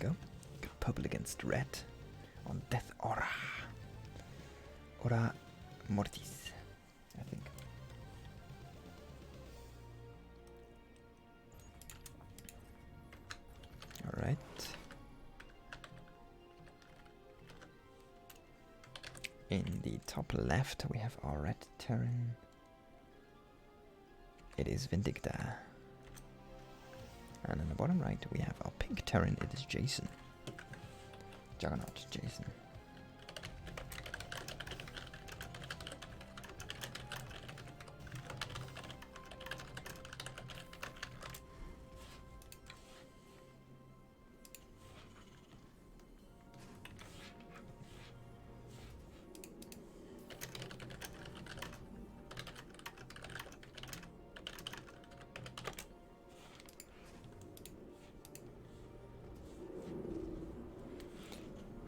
go. Got purple against red on Death Aura. Aura Mortis, I think. Alright. In the top left we have our red Terran. It is Vindicta. And in the bottom right we have our pink Terran, it is Jason. Juggernaut Jason.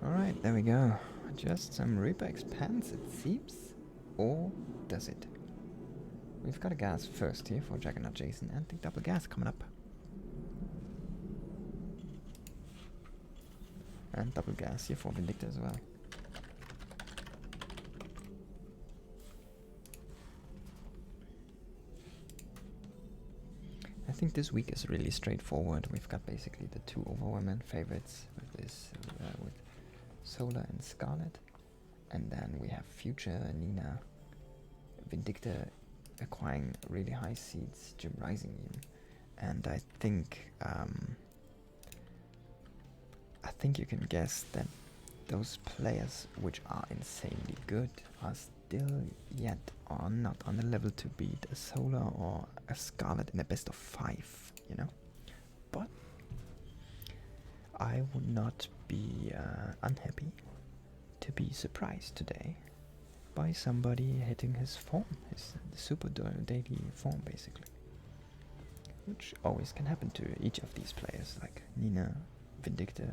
Alright, there we go. Just some Reaper expanse, it seems. Or does it? We've got a gas first here for Juggernaut Jason and the double gas coming up. And double gas here for Vindicta as well. I think this week is really straightforward. We've got basically the two overwhelming favorites with this, with Solar and Scarlet, and then we have Future, Nina, Vindicta acquiring really high seeds, Jim Rising even, and I think you can guess that those players which are insanely good are still yet are not on the level to beat a Solar or a Scarlet in a best of 5, you know. But I would not be unhappy to be surprised today by somebody hitting his form, his super daily form basically. Which always can happen to each of these players, like Nina, Vindicta,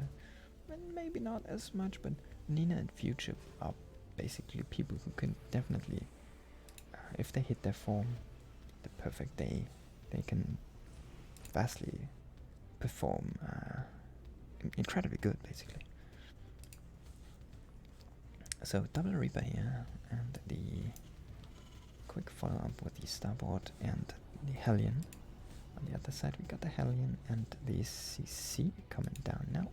and maybe not as much, but Nina and Future are basically people who can definitely, if they hit their form, the perfect day, they can vastly perform incredibly good, basically. So double Reaper here, and the quick follow up with the Starboard and the Hellion. On the other side we got the Hellion and the CC coming down now.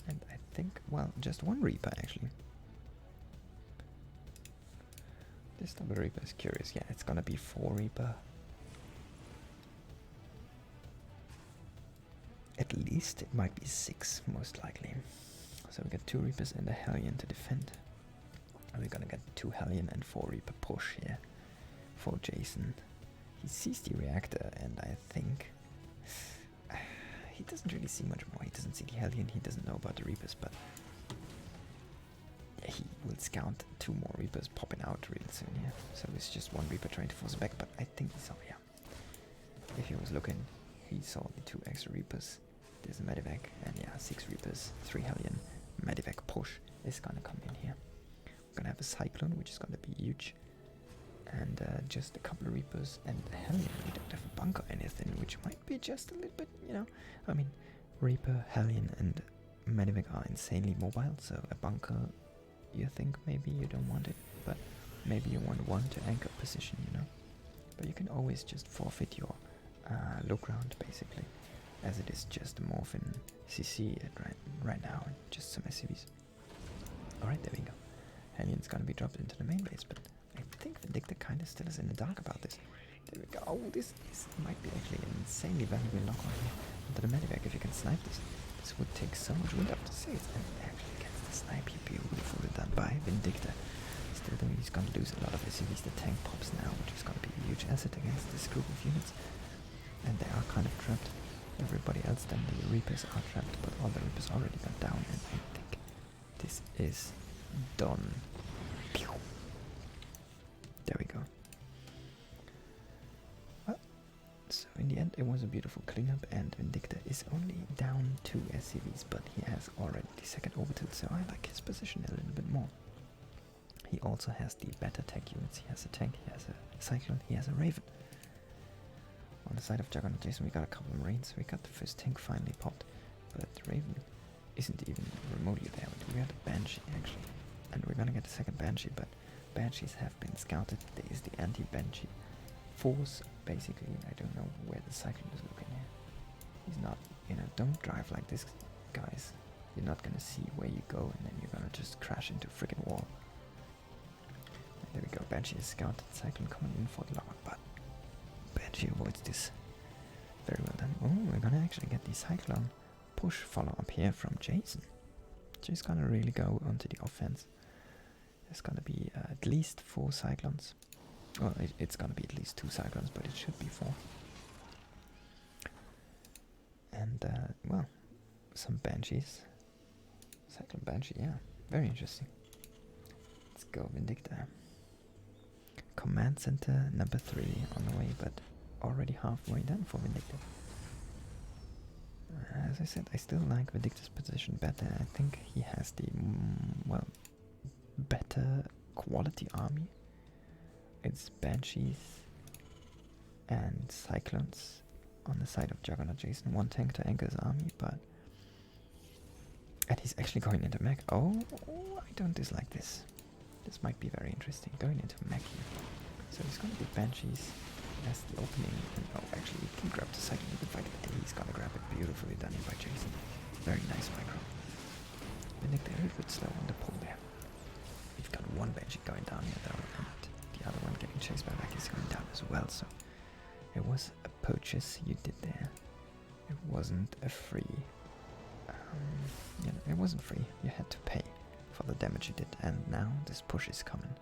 And I think, well, just one Reaper actually. This double Reaper is curious. Yeah, it's gonna be 4 Reaper. At least it might be 6, most likely. So we got 2 Reapers and a Hellion to defend. And we're gonna get 2 Hellion and 4 Reaper push here for Jason. He sees the reactor, and I think he doesn't really see much more. He doesn't see the Hellion, he doesn't know about the Reapers, but yeah, he will scout 2 more Reapers popping out real soon here. So it's just 1 Reaper trying to force it back, but I think he saw, yeah. If he was looking, he saw the 2 extra Reapers. There's a Medivac, and yeah, 6 Reapers, 3 Hellion. Medivac push is gonna come in here. We're gonna have a Cyclone, which is gonna be huge. And just a couple of Reapers and a Hellion. We don't have a bunker or anything, which might be just a little bit, you know. I mean, Reaper, Hellion, and Medivac are insanely mobile, so a bunker, you think maybe you don't want it, but maybe you want one to anchor position, you know. But you can always just forfeit your low ground, basically, as it is just a Morphin CC right now, just some SCVs. Alright, there we go. Hellion's gonna be dropped into the main base, but I think Vindicta kind of still is in the dark about this. There we go. Oh, this might be actually an insanely valuable lock on here onto the Medivac if you can snipe this. This would take so much wind up the sails, and actually gets the snipe here beautifully done by Vindicta. Still though, he's gonna lose a lot of SCVs. The tank pops now, which is gonna be a huge asset against this group of units. And they are kind of trapped. Everybody else then, the Reapers are trapped, but all the Reapers already got down, and I think this is done. Pew. There we go. Well, so in the end it was a beautiful cleanup, and Vindicta is only down 2 SCVs, but he has already the 2nd orbital, so I like his position a little bit more. He also has the better tech units. He has a tank, he has a Cyclone, he has a Raven. On the side of Juggernaut Jason we got a couple of Marines, we got the first tank finally popped, but Raven isn't even remotely there. We had a Banshee actually, and we're gonna get a second Banshee, but Banshees have been scouted. There is the anti-Banshee force, basically. I don't know where the Cyclone is looking here. He's not, don't drive like this, guys. You're not gonna see where you go, and then you're gonna just crash into a freaking wall. And there we go, Banshee is scouted, Cyclone coming in for the lock, but Banshee avoids this. Very well done. Oh, we're gonna actually get the Cyclone push follow up here from Jason. Just gonna really go onto the offense. There's gonna be at least 4 Cyclones. Well, it's gonna be at least 2 Cyclones, but it should be 4. And, well, some Banshees. Cyclone Banshee, yeah. Very interesting. Let's go Vindicta. Command Center number 3 on the way, but already halfway done for Vindicta. As I said, I still like Vindicta's position better. I think he has the, well, better quality army. It's Banshees and Cyclones on the side of Juggernaut Jason. 1 tank to anchor his army, but... And he's actually going into mech. Oh, I don't dislike this. This might be very interesting. Going into mech here. So he's going to be Banshees as the opening. And, oh, actually, he can grab the Cyclone. He can fight it. He's going to grab it. Beautifully done by Jason. Very nice micro. Vindicta a little bit slow on the pull there. We've got 1 Banshee going down here though, and the other one getting chased by mech is going down as well. So it was a purchase you did there. It wasn't a free. It wasn't free. You had to pay for the damage you did, and now this push is coming.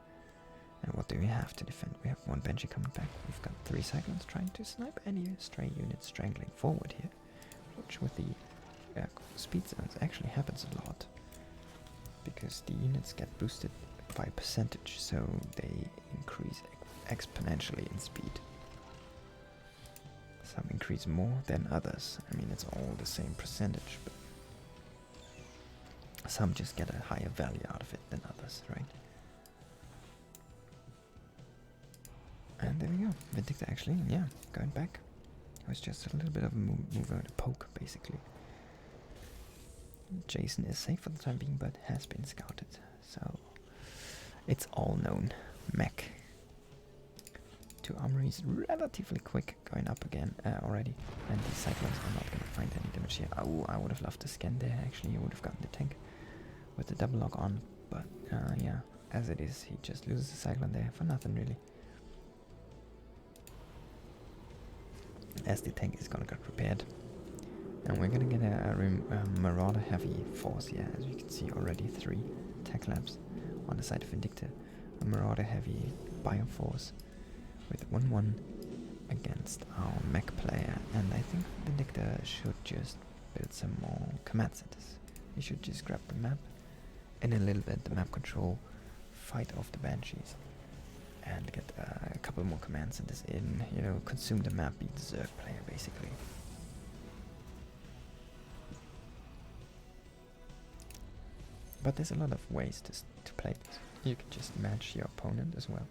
And what do we have to defend? We have 1 Banshee coming back. We've got 3 Cyclones trying to snipe any stray units strangling forward here, which with the speed zones actually happens a lot, because the units get boosted by percentage, so they increase exponentially in speed. Some increase more than others. I mean, it's all the same percentage, but some just get a higher value out of it than others, right? And there we go. Vindicta actually, yeah, going back. It was just a little bit of a move out, a poke, basically. Jason is safe for the time being, but has been scouted, so it's all known. Mech. 2 armories, relatively quick, going up again already, and the Cyclones are not going to find any damage here. Oh, I would have loved to scan there, actually. He would have gotten the tank with the double lock on, but yeah, as it is, he just loses the Cyclone there for nothing, really. As the tank is going to get prepared. And we're going to get a Marauder heavy force here, as you can see already 3 tech labs on the side of Vindicta. A Marauder heavy bioforce with 1-1 against our mech player, and I think Vindicta should just build some more command centers. He should just grab the map, and in a little bit the map control, fight off the Banshees, and get a couple more command centers in, consume the map, be the Zerg player, basically. But there's a lot of ways to play this. You can just match your opponent as well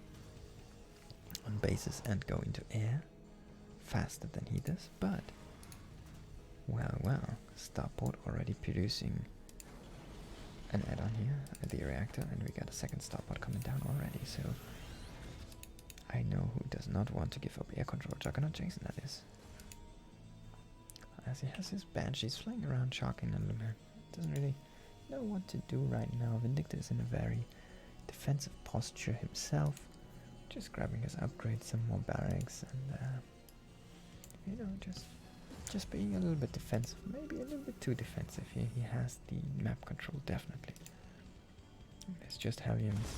on bases and go into air faster than he does, but well, Starport already producing an add-on here at the reactor, and we got a second Starport coming down already, so I know who does not want to give up air control. Juggernaut Jason, that is. As he has his Banshees flying around, sharking a little bit. Doesn't really know what to do right now. Vindicta is in a very defensive posture himself, just grabbing his upgrades, some more barracks, and just being a little bit defensive, maybe a little bit too defensive here. He has the map control, definitely. It's just Hellions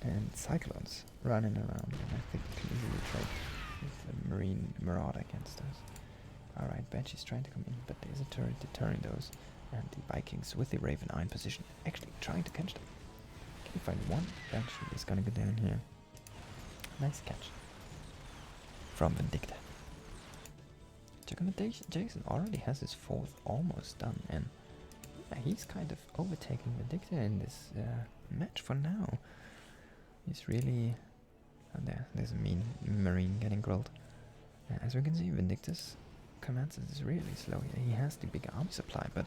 and Cyclones running around, and I think we can easily trade with the Marine Marauder against us. Alright, Banshee's trying to come in, but there's a turret deterring those, and the Vikings with the Raven are in position, actually trying to catch them. Can you find 1? Banshee is gonna go down here. Nice catch from Vindicta. Juggernaut Jason already has his 4th almost done, and yeah, he's kind of overtaking Vindicta in this match for now. He's really... Oh, there's a mean Marine getting grilled. As we can see, Vindicta's command center is really slow here. He has the big army supply, but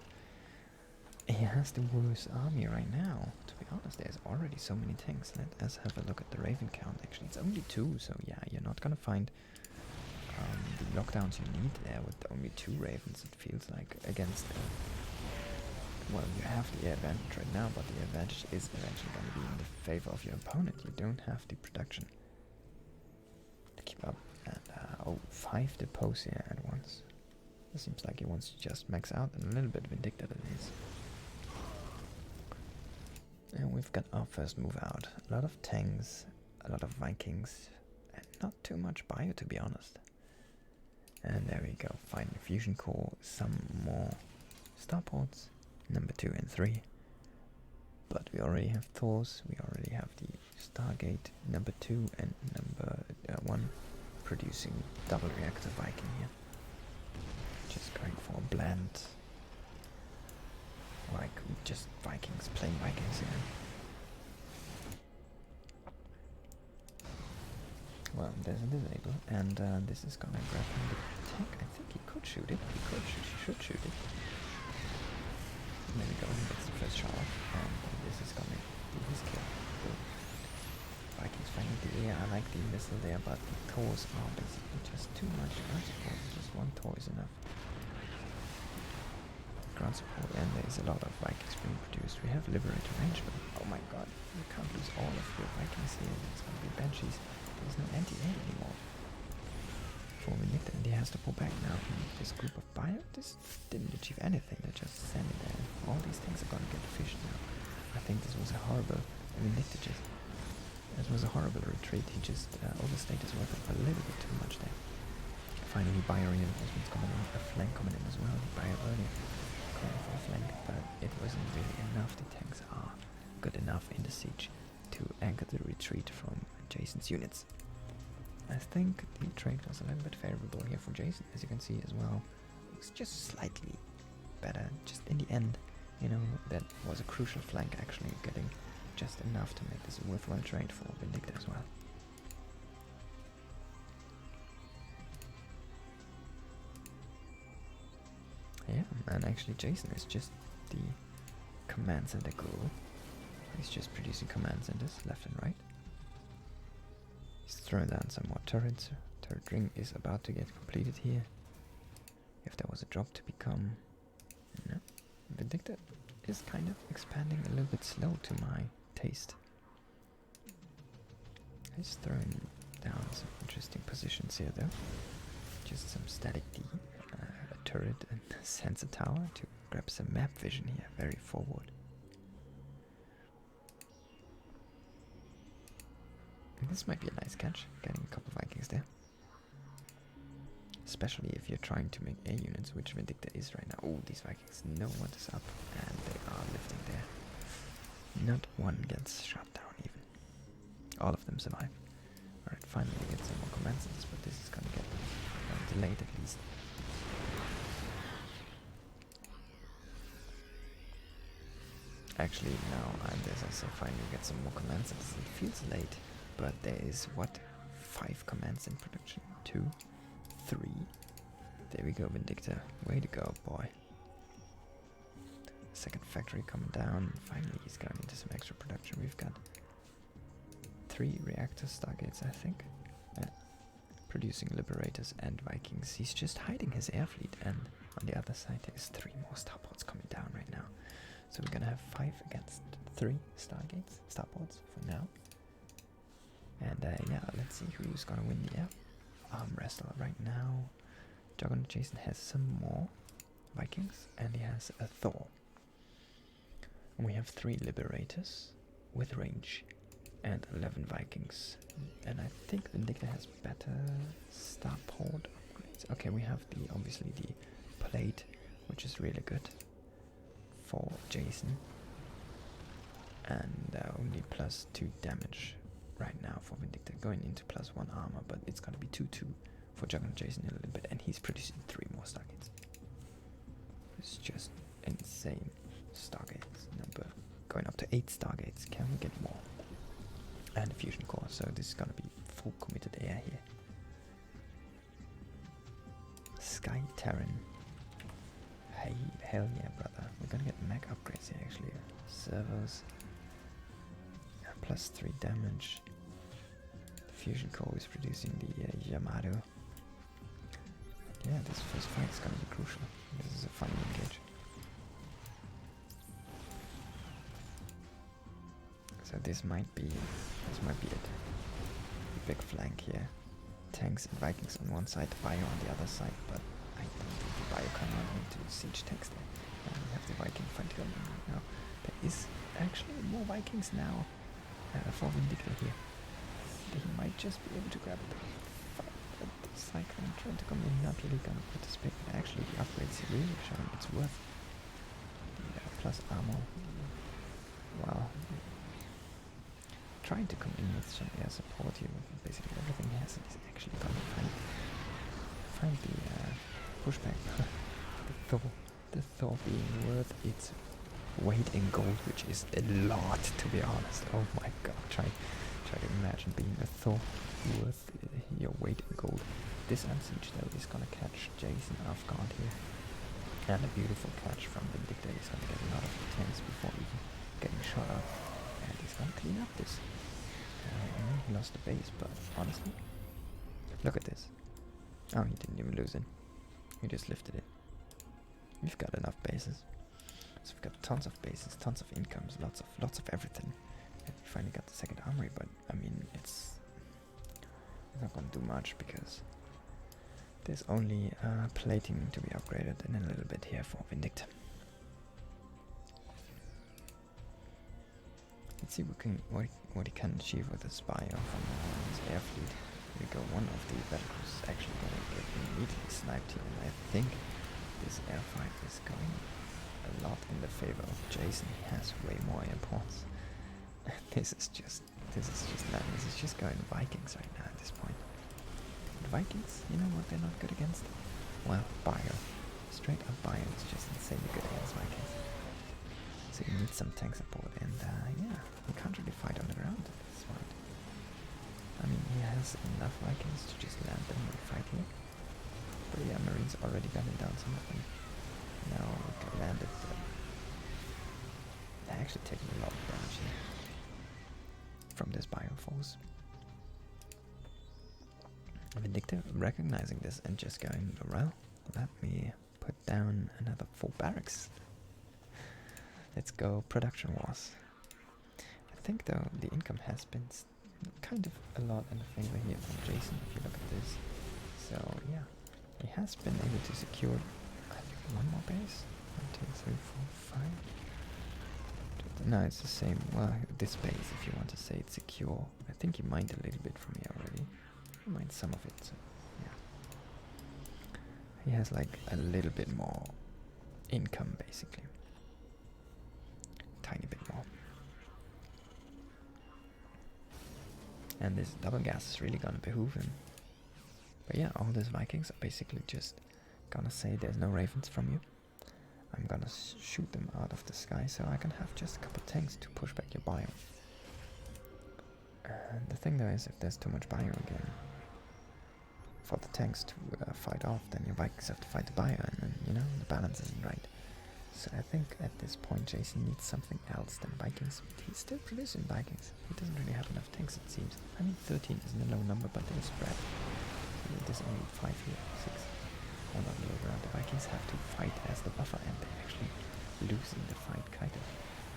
he has the worst army right now. To be honest, there's already so many tanks. Let us have a look at the Raven count. Actually, it's only 2, so yeah, you're not gonna find the lockdowns you need there with only 2 Ravens. It feels like against. Well, you have the advantage right now, but the advantage is eventually going to be in the favor of your opponent. You don't have the production to keep up. And oh, 5 depots here at once. It seems like he wants to just max out, and a little bit Vindicta it is. And we've got our first move out. A lot of tanks, a lot of Vikings, and not too much bio, to be honest. And there we go. Find the fusion core, some more starports, number 2 and 3. But we already have Thors, we already have the Stargate number 2 and number 1 producing double reactor Viking here. Just going for a bland, like just Vikings, plain Vikings here. Well, there's a disable, and this is gonna grab him the tank. I think he could shoot it. He should shoot it. There we go, he gets the first shot off, and this is gonna be his kill. Boom. Vikings finding the air. I like the missile there, but the Thors are basically just too much ground support. Just 1 Thor is enough. Ground support, and there's a lot of Vikings being produced. We have Liberator range, but oh my god, you can't lose all of your Vikings here. It's gonna be Banshees. There's no anti-air anymore for Vindicta, and he has to pull back now. This group of bio, this didn't achieve anything. They're just standing there. All these things are gonna get fished now. I think this was a horrible. Vindicta just. This was a horrible retreat. He just overstayed his weapon a little bit too much there. Finally, bio reinforcements coming in, a flank coming in as well. The bio earlier calling for a flank, but it wasn't really enough. The tanks are good enough in the siege to anchor the retreat from Jason's units. I think the trade was a little bit favorable here for Jason, as you can see as well. It's just slightly better, just in the end, you know, that was a crucial flank actually getting just enough to make this a worthwhile trade for Vindicta as well. Yeah, and actually Jason is just the command center guru. He's just producing command centers left and right. He's throwing down some more turrets. Turret ring is about to get completed here. If there was a drop to become... No. Vindicta is kind of expanding a little bit slow to my taste. He's throwing down some interesting positions here though. Just some static D, a turret and a sensor tower to grab some map vision here, very forward. And this might be a nice catch, getting a couple of Vikings there. Especially if you're trying to make air units, which Vindicta is right now. Oh, these Vikings know what is up, and they are lifting there. Not one gets shot down even. All of them survive. Alright, finally we get some more command centers, but this is gonna get delayed at least. Actually, now, as I said, finally we get some more command centers. It feels late, but there is, what, 5 commands in production? 2, 3. There we go, Vindicta. Way to go, boy. Second factory coming down. Finally, he's going into some extra production. We've got 3 reactor stargates, I think. Producing liberators and Vikings. He's just hiding his air fleet, and on the other side there's 3 more starports coming down right now. So we're gonna have 5 against 3 stargates, starports for now. And yeah, let's see who's gonna win the arm wrestle right now. Juggernaut Jason has some more Vikings, and he has a Thor. And we have 3 liberators with range and 11 Vikings. And I think Vindicta has better starport upgrades. Okay, we have obviously the plate, which is really good for Jason. And only +2 damage right now for Vindicta, going into +1 armor, but it's gonna be 2-2 for Juggernaut Jason in a little bit, and he's producing 3 more stargates. It's just insane. Stargates number going up to 8 stargates. Can we get more? And a fusion core, so this is gonna be full committed air here. Sky Terran. Hey, hell yeah, brother. We're gonna get mech upgrades here, actually. Servos. Plus 3 damage. The fusion core is producing the Yamato. Yeah, this first fight is gonna be crucial. This is a final engage. So this might be it. The big flank here. Tanks and Vikings on one side, Bio on the other side, but I don't think the Bio can run into siege tanks there. And we have the Viking fight going on right now. There is actually more Vikings now for Vindicta here. He might just be able to grab the fight, but the Cyclone trying to come in, not really gonna participate. But actually the upgrades really showing it's worth. Yeah, plus armor. Wow. Trying to come in with some air support here with basically everything he has, and he's actually gonna find the pushback. the Thor being worth its weight in gold, which is a lot, to be honest. Oh my god, try to imagine being a Thor worth your weight in gold. This Unsiege though is gonna catch Jason off guard here, and a beautiful catch from Vindicta. He's gonna get a lot of tanks before even getting shot up. And he's gonna clean up this. He lost the base, but honestly, look at this. Oh, he didn't even lose it. He just lifted it. We've got enough bases. So we've got tons of bases, tons of incomes, lots of everything. And we finally got the second armory, but I mean, it's not gonna do much because there's only plating to be upgraded in a little bit here for Vindicta. Let's see what he can achieve with his Bio from his air fleet. Here we go, one of the battlecruisers is actually going to get immediately sniped here, and I think this airfight is going a lot in the favor of Jason. He has way more airports. This is just going Vikings right now at this point. The Vikings, you know what they're not good against? Well, Bio. Straight up Bio is just insanely good against Vikings. So you need some tank support, and yeah, he can't really fight on the ground at this point. I mean, he has enough Vikings to just land them and fight here. But yeah, Marines already gunning down some of them. Now we can land it. They're actually taking a lot of damage here from this Bio force. Vindicta recognizing this and just going, well, let me put down another 4 barracks. Let's go production wars. I think though the income has been kind of a lot in the favor here from Jason if you look at this. So yeah, he has been able to secure I think 1 more base. 1, 2, 3, 4, 5. No, it's the same. Well, this base, if you want to say it's secure. I think he mined a little bit from here already. He mined some of it, so yeah. He has like a little bit more income basically. Tiny bit more. And this double gas is really gonna behoove him. But yeah, all these Vikings are basically just gonna say there's no ravens from you. I'm gonna shoot them out of the sky so I can have just a couple tanks to push back your Bio. And the thing though is, if there's too much Bio again for the tanks to fight off, then your Vikings have to fight the Bio, and then, you know, the balance isn't right. So I think at this point Jason needs something else than Vikings. He's still producing Vikings. He doesn't really have enough tanks, it seems. I mean, 13 isn't a low number, but they're spread. There's only 5 here, 6. All on the way around. The Vikings have to fight as the buffer, and they're actually losing the fight, kind of.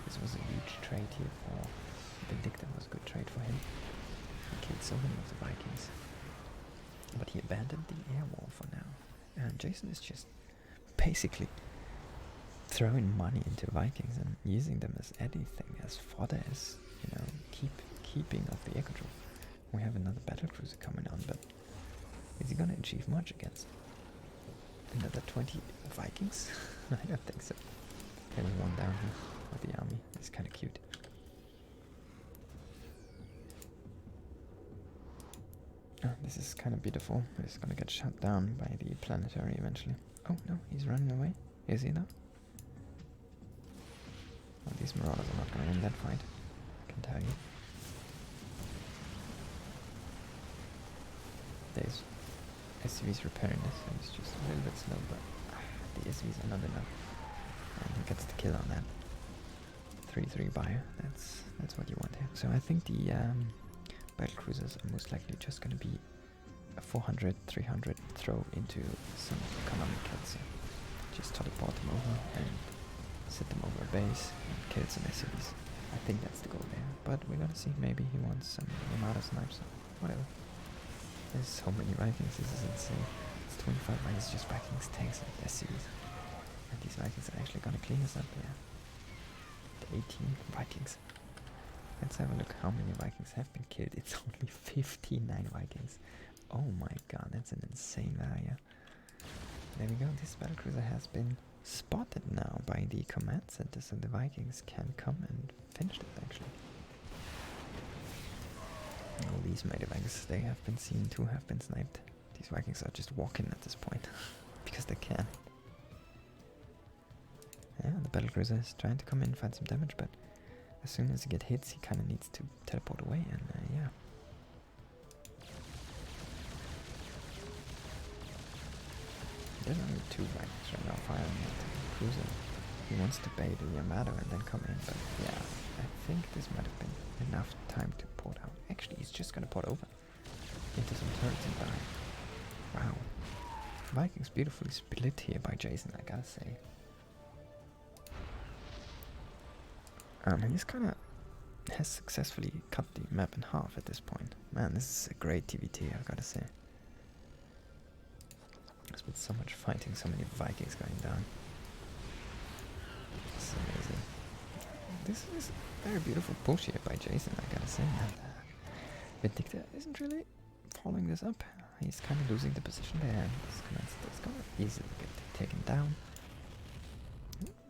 This was a huge trade here for Vindicta. Was a good trade for him. He killed so many of the Vikings. But he abandoned the air wall for now. And Jason is just basically throwing money into Vikings and using them as anything, as fodder, as, you know, keeping of the air control. We have another battlecruiser coming on, but is he gonna achieve much against another 20 Vikings? I don't think so. There's one down here with the army. It's kind of cute. Oh, this is kind of beautiful. He's gonna get shot down by the planetary eventually. Oh no, he's running away. Is he though? Well, these Marauders are not gonna win that fight, I can tell you. SCV's repairing this, so he's just a little bit slow, but the SCVs are not enough. And he gets the kill on that. 3-3 buyer, that's what you want here. So I think the battle cruisers are most likely just going to be a 400, 300 throw into some economic kills here. Just teleport them over and set them over a base and kill some SCVs. I think that's the goal there, but we're gonna see. Maybe he wants some Yamada snipes or whatever. There's so many Vikings, this is insane. It's 25 Vikings, just Vikings, tanks and SCVs. And these Vikings are actually gonna clean us up, yeah. The 18 Vikings. Let's have a look how many Vikings have been killed. It's only 59 Vikings. Oh my god, that's an insane value. There we go, this battlecruiser has been spotted now by the command center, so the Vikings can come and finish it actually. All these Medivacs, they have been seen, 2 have been sniped. These Vikings are just walking at this point, because they can. Yeah, the battlecruiser is trying to come in and find some damage, but as soon as he gets hits, he kind of needs to teleport away, and yeah. There's only 2 Vikings right now firing at the cruiser. He wants to bait the Yamato and then come in, but yeah, I think this might have been enough time to port out. Actually, he's just gonna port over into some turrets and die. Wow. Vikings beautifully split here by Jason, I gotta say. And he's kinda has successfully cut the map in half at this point. Man, this is a great TVT, I gotta say. There's been so much fighting, so many Vikings going down. It's amazing. This is a very beautiful push here by Jason, I gotta say. And Vindicta isn't really following this up. He's kind of losing the position there, and it's gonna easily get taken down.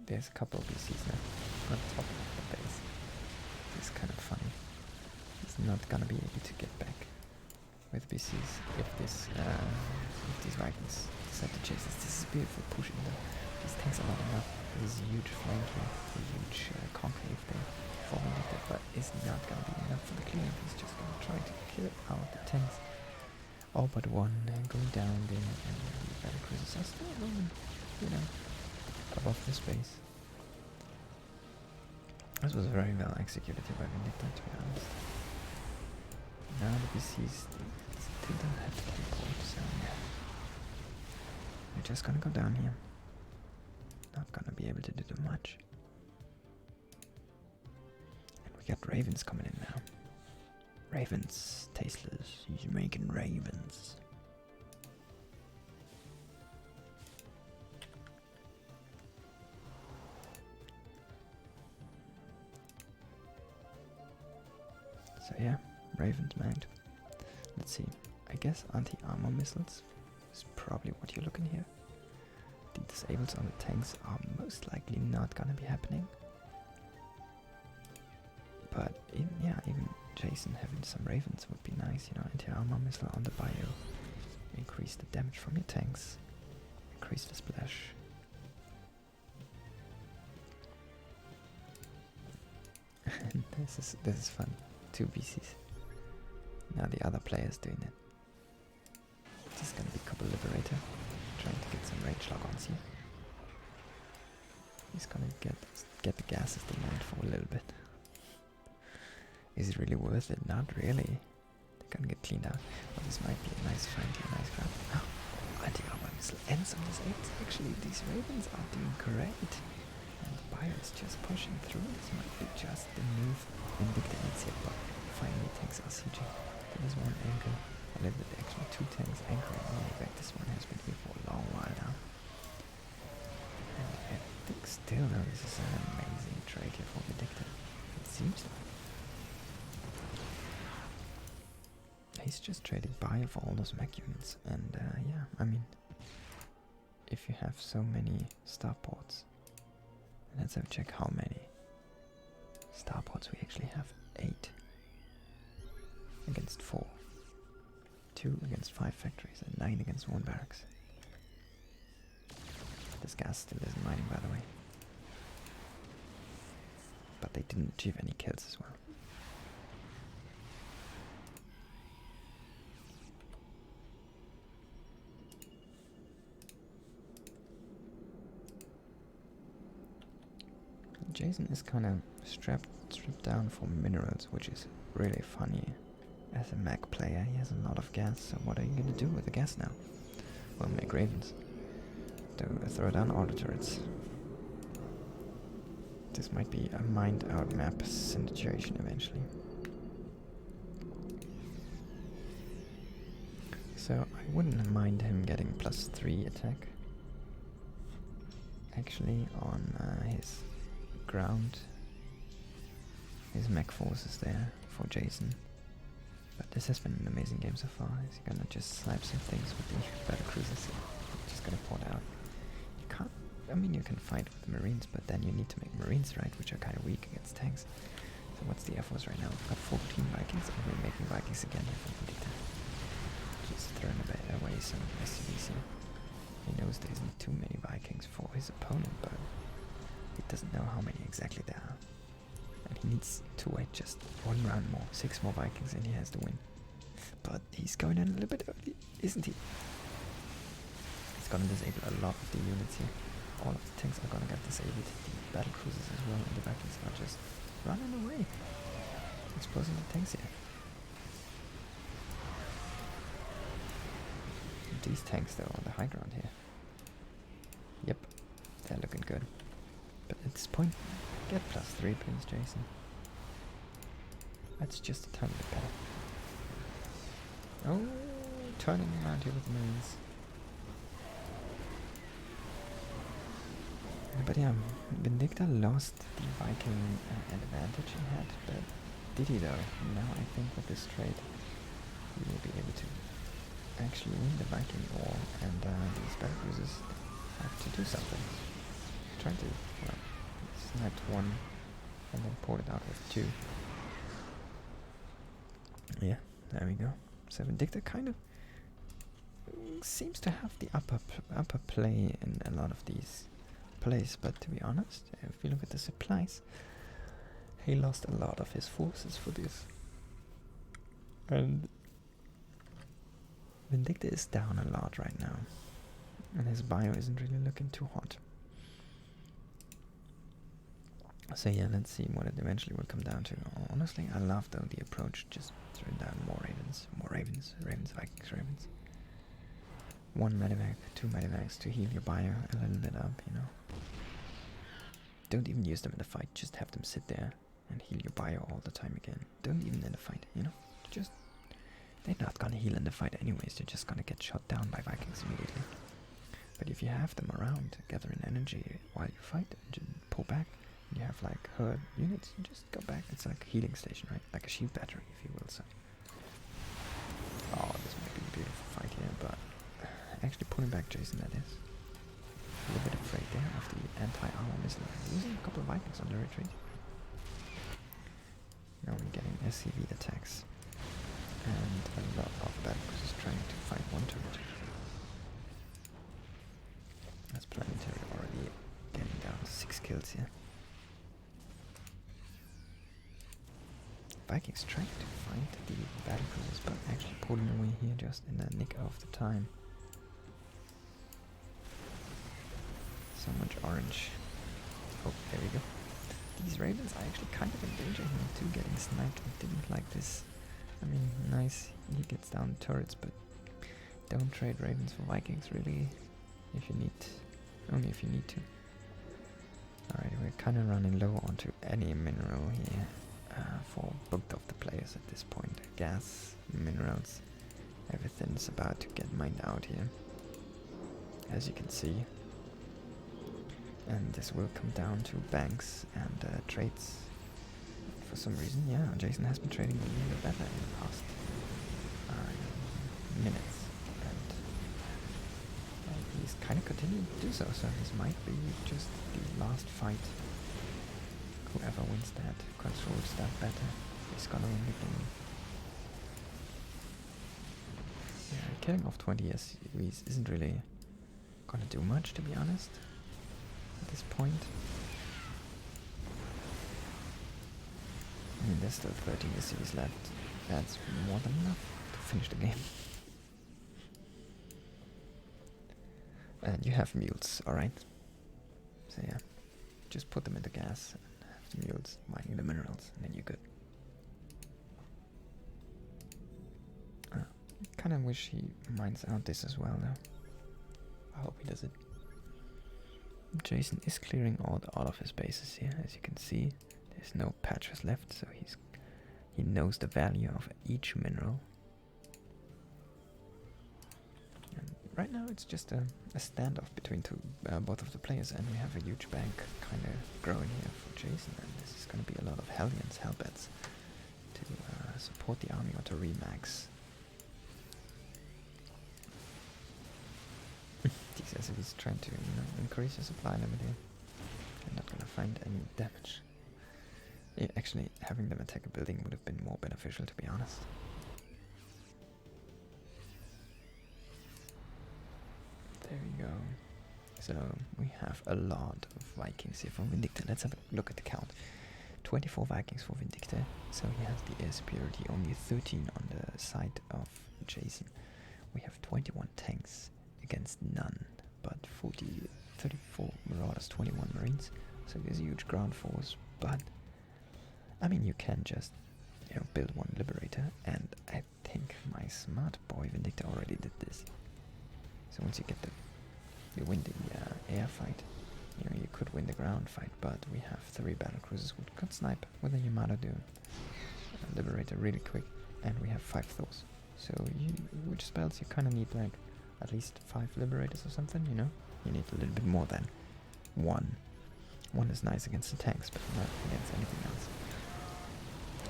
There's a couple of BCs now on top of the base. It's kind of funny. He's not gonna be able to get back with BCs if these Vikings decide to chase us. This is beautiful pushing though. These tanks are not enough. This is a huge flank here, a huge concave there for Vindicta, but it's not gonna be enough for the cleanup. He's just gonna try to kill out the tanks. All but one going down there, and the battlecruisers are still rolling, you know, above the space. This was very well executed here by Vindicta, to be honest. Now the BCs still don't have to teleport, so yeah. We're just gonna go down here. Not gonna be able to do too much. And we got Ravens coming in now. Ravens, tasteless. He's making Ravens. So yeah, Ravens mount. Let's see. I guess anti-armor missiles is probably what you're looking here. The disables on the tanks are most likely not gonna be happening. But even Jason having some Ravens would be nice, you know, anti-armor missile on the bio. Increase the damage from your tanks. Increase the splash. And this is fun. 2 BCs. Now the other player's doing it. This is gonna be Couple Liberator, trying to get some range lock-ons here. He's gonna get the gases demand for a little bit. Is it really worth it? Not really. They're gonna get cleaned out. But this might be a nice find here, nice grab. Oh, anti-armor missile and some disables. Actually, these Ravens are doing great. And the Bio is just pushing through. This might be just the move Vindicta needs here, but finally tanks are sieging. There is one anchor. I love that actually 2 tanks anchoring all the way back. This one has been here for a long while now. And I think still though this is an amazing trade here for Vindicta. It seems like. He's just traded Bio for all those mech units, and yeah, I mean, if you have so many starports, let's have a check how many starports we actually have. 8 against 4, 2 against 5 factories, and 9 against 1 barracks. This gas still isn't mining, by the way, but they didn't achieve any kills as well. Jason is kind of stripped down for minerals, which is really funny. As a mech player, he has a lot of gas, so what are you gonna do with the gas now? Well, make ravens. Throw down auto turrets. This might be a mined out map situation eventually. So I wouldn't mind him getting +3 attack. Actually, on his ground, his mech force is there for Jason. But this has been an amazing game so far. He's gonna just slap some things with the battle cruisers. Just gonna port out. You can't. I mean, you can fight with the Marines, but then you need to make Marines, right, which are kind of weak against tanks. So what's the Air Force right now? We've got 14 Vikings, and we're making Vikings again here from Vindicta. Just throwing away some SCVs here. He knows there isn't too many Vikings for his opponent, but he doesn't know how many exactly there are. And he needs to wait just one round more. 6 more Vikings and he has the win. But he's going in a little bit early, isn't he? He's gonna disable a lot of the units here. All of the tanks are gonna get disabled. The battle cruisers as well, and the Vikings are just running away. Exposing the tanks here. These tanks though on the high ground here. Yep, they're looking good. But at this point, get +3 please, Jason. That's just a tiny bit better. Oh, turning around here with the Marines. But yeah, Vindicta lost the Viking advantage he had, but did he though? Now I think with this trade, he will be able to actually win the Viking war, and these battle cruisers have to do something. Try to, well, sniped 1 and then poured it out with 2. Yeah, there we go. So Vindicta kind of seems to have the upper play in a lot of these plays, but to be honest, if you look at the supplies, he lost a lot of his forces for this. And Vindicta is down a lot right now, and his bio isn't really looking too hot. So yeah, let's see what it eventually will come down to. Honestly, I love though the approach, just throwing down more ravens, Vikings, ravens. 1 medevac, 2 medevacs to heal your bio a little bit up, you know. Don't even use them in the fight, just have them sit there and heal your bio all the time again. Don't even in the fight, you know. Just, they're not gonna heal in the fight anyways, they're just gonna get shot down by Vikings immediately. But if you have them around, gathering energy while you fight, and pull back, you have like herd units, you just go back. It's like a healing station, right? Like a shield battery, if you will. So, oh, this might be a beautiful fight here, but actually pulling back Jason, that is. A little bit afraid there of the anti-armor missile. Losing a couple of Vikings on the retreat. Now we're getting SCV attacks. And a lot of battle cruisers trying to fight 1 turret. That's Planetary already getting down to 6 kills here. Vikings trying to find the battle cruisers, but actually pulling away here just in the nick of the time. So much orange. Oh, there we go. These ravens are actually kind of in danger here too, getting sniped. I didn't like this. I mean, nice, he gets down turrets, but don't trade ravens for Vikings really, if you need, only if you need to. Alright, we're kind of running low onto any mineral here for both of the players at this point. Gas, minerals, everything's about to get mined out here, as you can see. And this will come down to banks and trades. For some reason, yeah, Jason has been trading a little bit better in the past minutes, and he's kind of continuing to do so, so this might be just the last fight. Whoever wins that, controls that better, is gonna win the game. Yeah, killing off 20 SCVs isn't really gonna do much, to be honest, at this point. I mean, there's still 13 SCVs left. That's more than enough to finish the game. And you have mules, alright? So yeah. Just put them in the gas and have the mules mining the minerals, and then you're good. Kind of wish he mines out this as well, though. I hope he does it. Jason is clearing all of his bases here, as you can see. There's no patches left, so he knows the value of each mineral. And right now it's just a standoff between both of the players, and we have a huge bank kind of growing here for Jason, and this is going to be a lot of Hellions, Hellbats, to support the army or to remax. As if he's trying to, increase his supply limit here. I'm not gonna find any damage. Yeah, actually, having them attack a building would have been more beneficial, to be honest. There we go. So, we have a lot of Vikings here from Vindicta. Let's have a look at the count. 24 Vikings for Vindicta. So he has the air superiority, only 13 on the side of Jason. We have 21 tanks against none, but 34 Marauders, 21 Marines, so there's a huge ground force, but I mean, you can just, build one Liberator, and I think my smart boy Vindicta already did this. So once you get you win the air fight, you could win the ground fight, but we have 3 battlecruisers which could snipe with a Yamato Doom, Liberator really quick, and we have 5 Thors. So which spells you kind of need like at least 5 Liberators or something, You need a little bit more than 1. 1 is nice against the tanks, but not against anything else.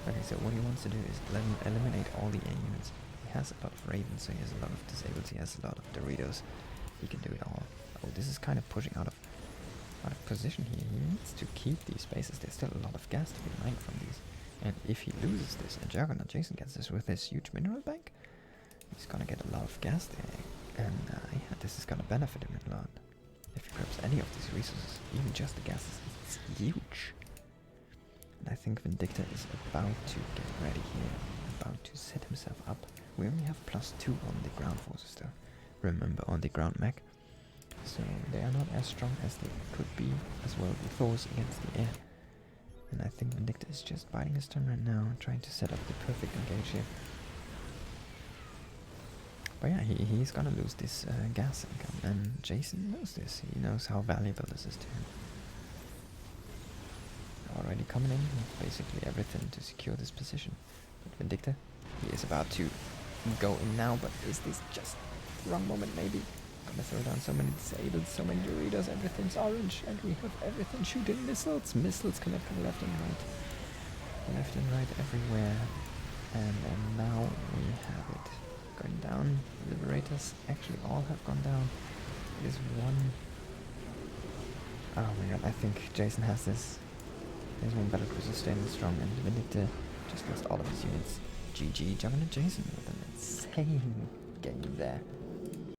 Okay, so what he wants to do is eliminate all the air units. He has a lot of Ravens, so he has a lot of disabled, he has a lot of Doritos. He can do it all. Oh, this is kind of pushing out of position here. He needs to keep these bases. There's still a lot of gas to be mined from these. And if he loses this, and Juggernaut Jason gets this with this huge mineral bank, he's gonna get a lot of gas there. And yeah, this is gonna benefit him a lot. If he grabs any of these resources, even just the gases, it's huge. And I think Vindicta is about to get ready here, about to set himself up. We only have +2 on the ground forces though. Remember, on the ground mech. So they are not as strong as they could be, as well with Thors against the air. And I think Vindicta is just biding his turn right now, trying to set up the perfect engage here. But yeah, he's gonna lose this gas income, and Jason knows this. He knows how valuable this is to him. Already coming in with basically everything to secure this position. But Vindicta, he is about to go in now, but is this just the wrong moment maybe? Gonna throw down so many disabled, so many Doritos, everything's orange, and we have everything shooting missiles. Missiles connecting left and right. Left and right everywhere. And now we have it. Going down. Liberators actually all have gone down. There's one. Oh my god, I think Jason has this. There's one battlecruiser standing strong, and Vindicta just lost all of his units. GG, Juggernaut Jason with an insane game there.